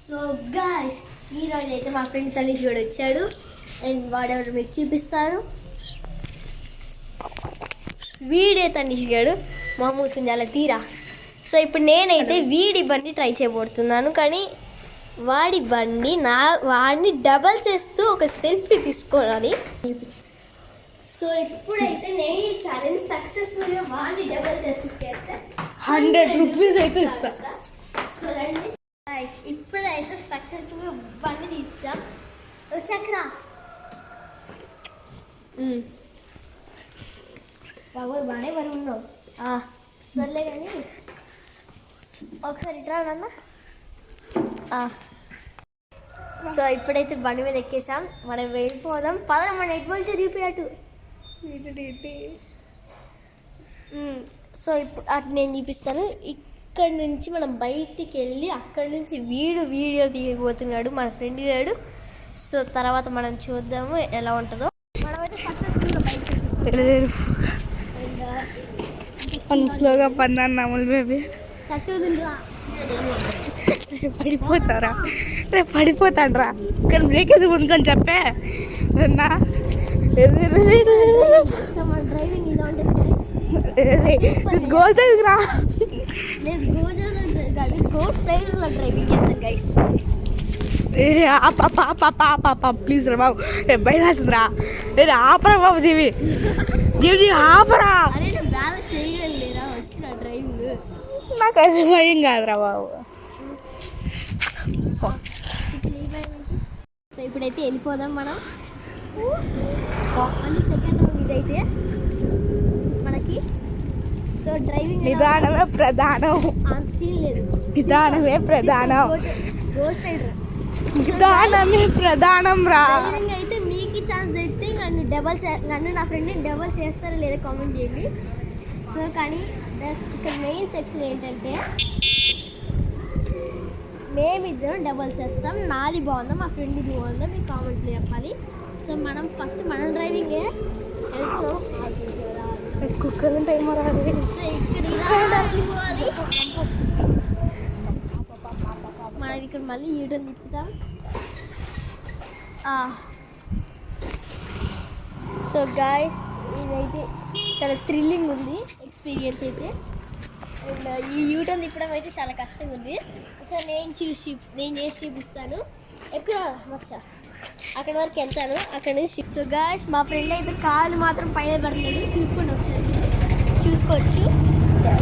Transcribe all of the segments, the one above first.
So guys ఈరోజు అయితే మా ఫ్రెండ్ తనీష్ కూడా వచ్చాడు అండ్ వాడెవరు మీకు చూపిస్తారు. వీడే తనీష్ గారు మా మూసుకుని అలా తీరా. సో ఇప్పుడు నేనైతే వీడి బండి ట్రై చేయబోతున్నాను, కానీ వాడిని డబల్ చేస్తూ ఒక సెల్ఫీ తీసుకోవాలి. సో ఇప్పుడైతే నేను ఈ ఛాలెంజ్ సక్సెస్ఫుల్గా వాడిని డబల్ చేస్తే 100 రూపీస్ అయితే ఇస్తా. సో రండి ఇప్పుడైతే సక్సెస్ఫుల్గా బండి తీస్తాం. చక్రా బాబు బాగానే మరి ఉన్నావు. సర్లే కానీ ఒకసారి ఇట్రా నాన్న. సో ఇప్పుడైతే బండి మీద ఎక్కేసాం, మనం వెళ్ళిపోదాం. పదన మన ఎటువంటి చూపియటు. సో ఇప్పుడు అటు నేను చూపిస్తాను. ఇక్కడ నుంచి మనం బయటికి వెళ్ళి అక్కడి నుంచి వీడియో తీయబోతున్నాడు మన ఫ్రెండ్ గారు. సో తర్వాత మనం చూద్దాము ఎలా ఉంటుందో. మనమైతే సక్సెస్ఫుల్గా బయటకు స్లోగా పన్నాము బేబీ. పడిపోతారా? రేపు పడిపోతాను రా, కానీ బ్రేక్ అది ముందుకొని చెప్పే సరేనా. డ్రైవింగ్ ఇలా ఉంటుంది. గోల్డ్ రా, నేను గోస్ట్ రైడర్లో డ్రైవింగ్ చేస్తాను గైస్. ప్లీజ్ రా బాబు, రేపు భయం వేస్తుంది రా. నేను ఆపరా బాబు, జీవి ఆపరా. బ్యాలెన్స్ చేయగలిరా వచ్చిన డ్రైవింగ్. నాకు అది భయం కాదురా బాబు. సో ఇప్పుడైతే వెళ్ళిపోదాం మనం. మళ్ళీ సెకండ్ రౌండ్ ఇదైతే మనకి. సో డ్రైవింగ్ నిదానమే ప్రధానం. సీన్ లేదు, నిదానమే ప్రధానం. గోస్ట్ రైడర్ నిదానమే ప్రధానం రా. డ్రైవింగ్ అయితే మీకు ఛాన్స్ పెడితే నన్ను నా ఫ్రెండ్ని డబల్ చేస్తారో లేదో కామెంట్ చేయండి. సో కానీ ఇక్కడ మెయిన్ సెక్షన్ ఏంటంటే మేమిద్దరం డబల్ చేస్తాం. నాది బాగుందా మా ఫ్రెండ్ది బాగుందా మీకు కామెంట్లో చెప్పాలి. సో మనం ఫస్ట్ మనం డ్రైవింగే వెళ్తాం. కుక్కలు టైం రాదు. సో మనం ఇక్కడ మళ్ళీ యూటర్న్ తిప్పుతాం. సో గాయ్స్ ఇదైతే చాలా థ్రిల్లింగ్ ఉంది ఎక్స్పీరియన్స్ అయితే. అండ్ ఈ యూటర్న్ తిప్పడం అయితే చాలా కష్టంగా ఉంది. ఒకసారి నేను చేసి చూపిస్తాను. ఎక్కువ మచ్చ అక్కడ వరకు వెళ్తాను, అక్కడ నుంచి. సో గాయ్స్ మా ఫ్రెండ్ అయితే కాలు మాత్రం పైన పెడుతున్నాడు, చూసుకోండి ఒకసారి. చూసుకోవచ్చు,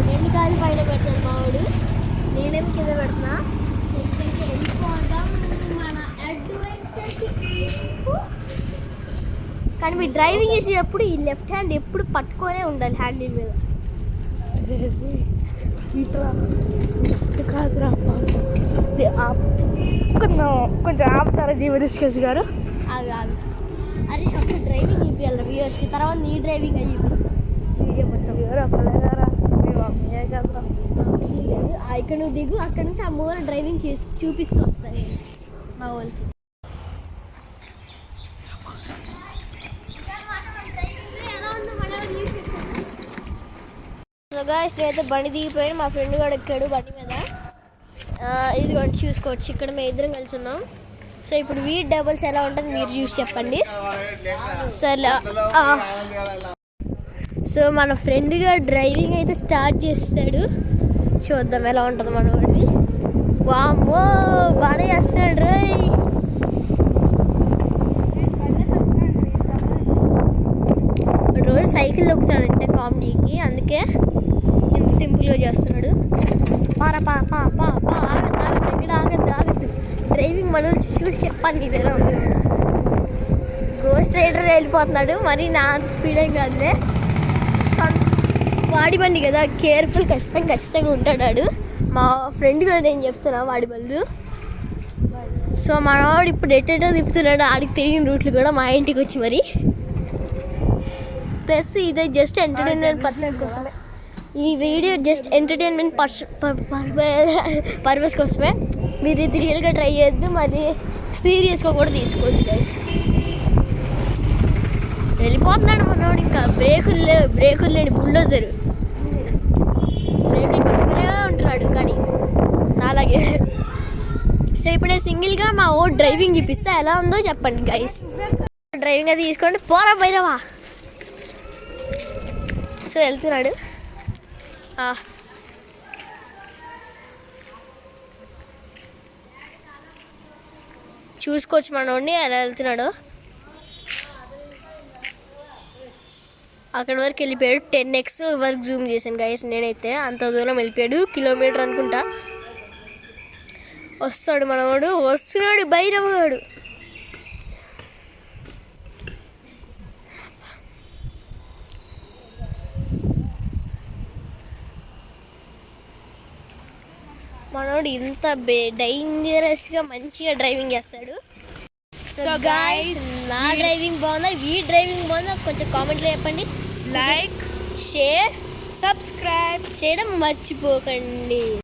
2 కాళ్ళు పైన పెడతాడు మావాడు, నేనేమి కింద పెడుతున్నా. ఇక్కడికి వెళ్ళిపోదాం మన అడ్వెంచర్కి. కానీ మీరు డ్రైవింగ్ చేసేటప్పుడు ఈ లెఫ్ట్ హ్యాండ్ ఎప్పుడు పట్టుకొనే ఉండాలి హ్యాండిల్ మీద. కొంచెం ఆపుతారా జీవదృష్కేష్ గారు? అది అది అప్పుడు డ్రైవింగ్ చూపించాలి వ్యూవర్స్కి, తర్వాత నీ డ్రైవింగ్ అవి చూపిస్తాను వీడియో మొత్తం. ఇక్కడ నువ్వు దిగు, అక్కడ నుంచి ఆ మూల డ్రైవింగ్ చేసి చూపిస్తూ వస్తాను నేను మా వాళ్ళకి. సో గాయ్స్ నేనైతే బండి దిగిపోయాను, మా ఫ్రెండ్ కూడా ఎక్కాడు బండి మీద. ఇది కూడా చూసుకోవచ్చు, ఇక్కడ మేము ఇద్దరం కలిసి ఉన్నాం. సో ఇప్పుడు వీడి డబల్స్ ఎలా ఉంటుంది మీరు చూసి చెప్పండి. సరే సో మన ఫ్రెండ్గా డ్రైవింగ్ అయితే స్టార్ట్ చేస్తాడు, చూద్దాం ఎలా ఉంటుంది మన వాడిని. వామ్మో బాగానే చేస్తున్నాడు రోయ్. రోజు సైకిల్ దొక్కుతాడంటే కామెడీకి, అందుకే ఇంత సింపుల్గా చేస్తున్నాడు. ఆగద్దు డ్రైవింగ్ మనం చూసి చెప్పాలి ఇది ఎలా ఉంది. గోస్ట్ రైడర్ వెళ్ళిపోతున్నాడు, మరి నా స్పీడ్ ఏం కాదులే. వాడి బండి కదా, కేర్ఫుల్ ఖచ్చితంగా ఉంటాడు. మా ఫ్రెండ్ కూడా నేను చెప్తున్నా వాడి బళ్ళు. సో మనవాడు ఇప్పుడు ఎట్టేటో తిప్పుతున్నాడు, ఆడికి తెలియని రూట్లు కూడా మా ఇంటికి వచ్చి. మరి ప్లస్ ఇదే జస్ట్ ఎంటర్టైన్మెంట్ పర్పస్ కోసమే, ఈ వీడియో జస్ట్ ఎంటర్టైన్మెంట్ పర్పస్ కోసమే. మీరు ఇది రియల్గా ట్రై చేయొద్దు, మరి సీరియస్గా కూడా తీసుకోవద్దు గైస్. వెళ్ళిపోతున్నాడు మనోడు, ఇంకా బ్రేకులు లేని బుల్డోజరు. బ్రేకులు పట్టుకునే ఉంటున్నాడు, కానీ నాలాగే సో ఇప్పుడు నేను సింగిల్గా మా ఓ డ్రైవింగ్ చూపిస్తా, ఎలా ఉందో చెప్పండి గైస్. డ్రైవింగ్ అది తీసుకోండి, పోరా బైరవా. సో వెళ్తున్నాడు. చూసుకోవచ్చు మనోడిని ఎలా వెళ్తున్నాడు. అక్కడి వరకు వెళ్ళిపోయాడు. 10x వరకు జూమ్ చేశాను గైస్ నేనైతే. అంత దూరం వెళ్ళిపోయాడు, కిలోమీటర్ అనుకుంటా. వస్తాడు మనవాడు, వస్తున్నాడు భైరవగాడు. మనోడు ఇంత డేంజరస్గా మంచిగా డ్రైవింగ్ చేస్తాడు. సో గైస్, నా డ్రైవింగ్ బాగుందా, ఈ డ్రైవింగ్ బాగుందా కొంచెం కామెంట్లో చెప్పండి. లైక్, షేర్, సబ్స్క్రైబ్ చేయడం మర్చిపోకండి.